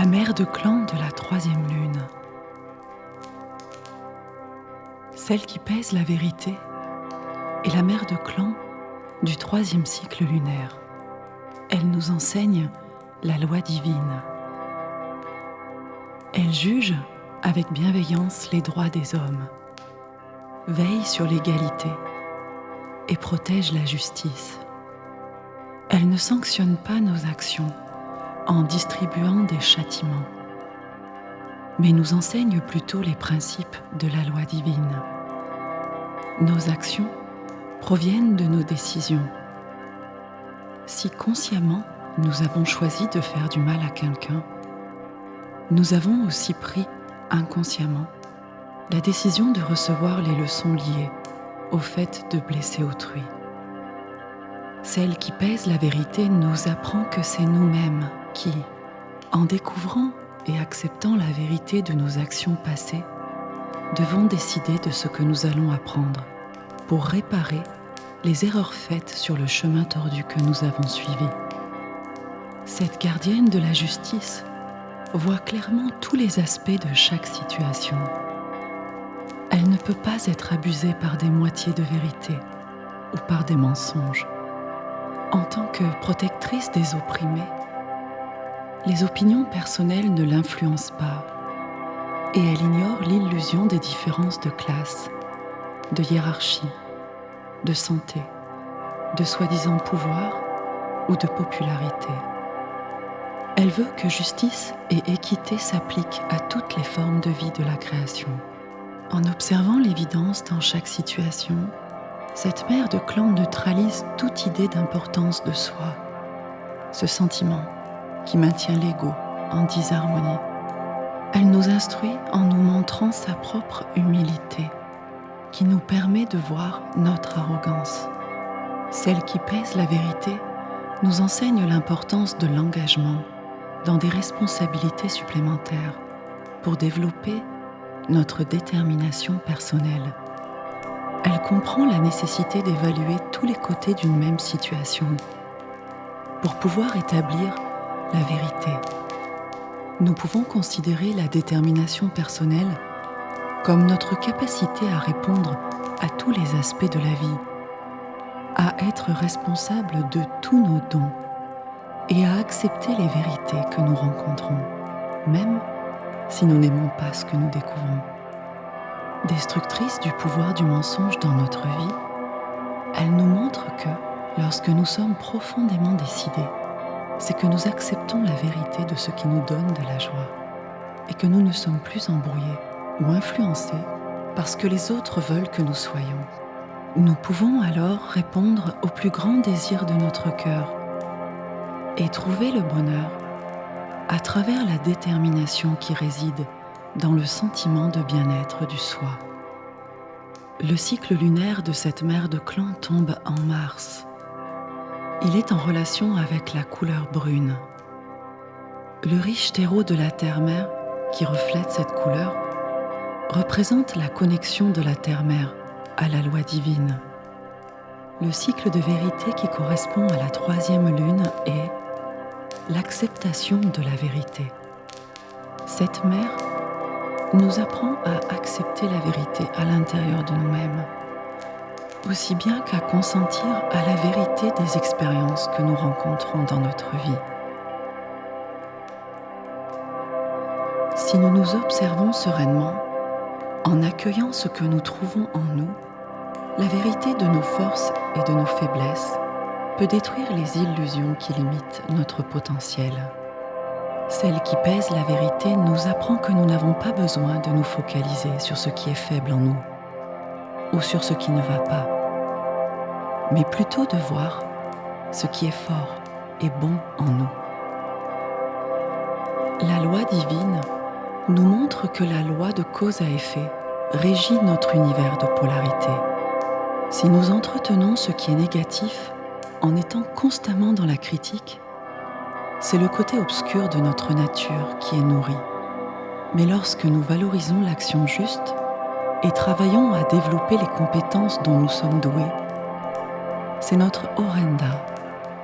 la mère de clan de la troisième lune, celle qui pèse la vérité, est la mère de clan du troisième cycle lunaire. Elle nous enseigne la loi divine. Elle juge avec bienveillance les droits des hommes, veille sur l'égalité et protège la justice. Elle ne sanctionne pas nos actions en distribuant des châtiments, mais nous enseigne plutôt les principes de la loi divine. Nos actions proviennent de nos décisions. Si consciemment nous avons choisi de faire du mal à quelqu'un, nous avons aussi pris inconsciemment la décision de recevoir les leçons liées au fait de blesser autrui. Celle qui pèse la vérité nous apprend que c'est nous-mêmes qui, en découvrant et acceptant la vérité de nos actions passées, devons décider de ce que nous allons apprendre pour réparer les erreurs faites sur le chemin tordu que nous avons suivi. Cette gardienne de la justice voit clairement tous les aspects de chaque situation. Elle ne peut pas être abusée par des moitiés de vérité ou par des mensonges. En tant que protectrice des opprimés, les opinions personnelles ne l'influencent pas et elle ignore l'illusion des différences de classe, de hiérarchie, de santé, de soi-disant pouvoir ou de popularité. Elle veut que justice et équité s'appliquent à toutes les formes de vie de la création. En observant l'évidence dans chaque situation, cette mère de clan neutralise toute idée d'importance de soi, ce sentiment qui maintient l'ego en disharmonie. Elle nous instruit en nous montrant sa propre humilité, qui nous permet de voir notre arrogance. Celle qui pèse la vérité nous enseigne l'importance de l'engagement dans des responsabilités supplémentaires pour développer notre détermination personnelle. Elle comprend la nécessité d'évaluer tous les côtés d'une même situation pour pouvoir établir la vérité. Nous pouvons considérer la détermination personnelle comme notre capacité à répondre à tous les aspects de la vie, à être responsable de tous nos dons et à accepter les vérités que nous rencontrons, même si nous n'aimons pas ce que nous découvrons. Destructrice du pouvoir du mensonge dans notre vie, elle nous montre que, lorsque nous sommes profondément décidés, c'est que nous acceptons la vérité de ce qui nous donne de la joie et que nous ne sommes plus embrouillés ou influencés parce que les autres veulent que nous soyons. Nous pouvons alors répondre au plus grand désir de notre cœur et trouver le bonheur à travers la détermination qui réside dans le sentiment de bien-être du soi. Le cycle lunaire de cette mère de clan tombe en mars. Il est en relation avec la couleur brune. Le riche terreau de la terre-mère, qui reflète cette couleur, représente la connexion de la terre-mère à la loi divine. Le cycle de vérité qui correspond à la troisième lune est l'acceptation de la vérité. Cette mère nous apprend à accepter la vérité à l'intérieur de nous-mêmes, aussi bien qu'à consentir à la vérité des expériences que nous rencontrons dans notre vie. Si nous nous observons sereinement, en accueillant ce que nous trouvons en nous, la vérité de nos forces et de nos faiblesses peut détruire les illusions qui limitent notre potentiel. Celle qui pèse la vérité nous apprend que nous n'avons pas besoin de nous focaliser sur ce qui est faible en nous ou sur ce qui ne va pas, mais plutôt de voir ce qui est fort et bon en nous. La loi divine nous montre que la loi de cause à effet régit notre univers de polarité. Si nous entretenons ce qui est négatif en étant constamment dans la critique, c'est le côté obscur de notre nature qui est nourri. Mais lorsque nous valorisons l'action juste et travaillons à développer les compétences dont nous sommes doués, c'est notre Orenda,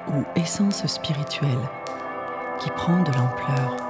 ou essence spirituelle, qui prend de l'ampleur.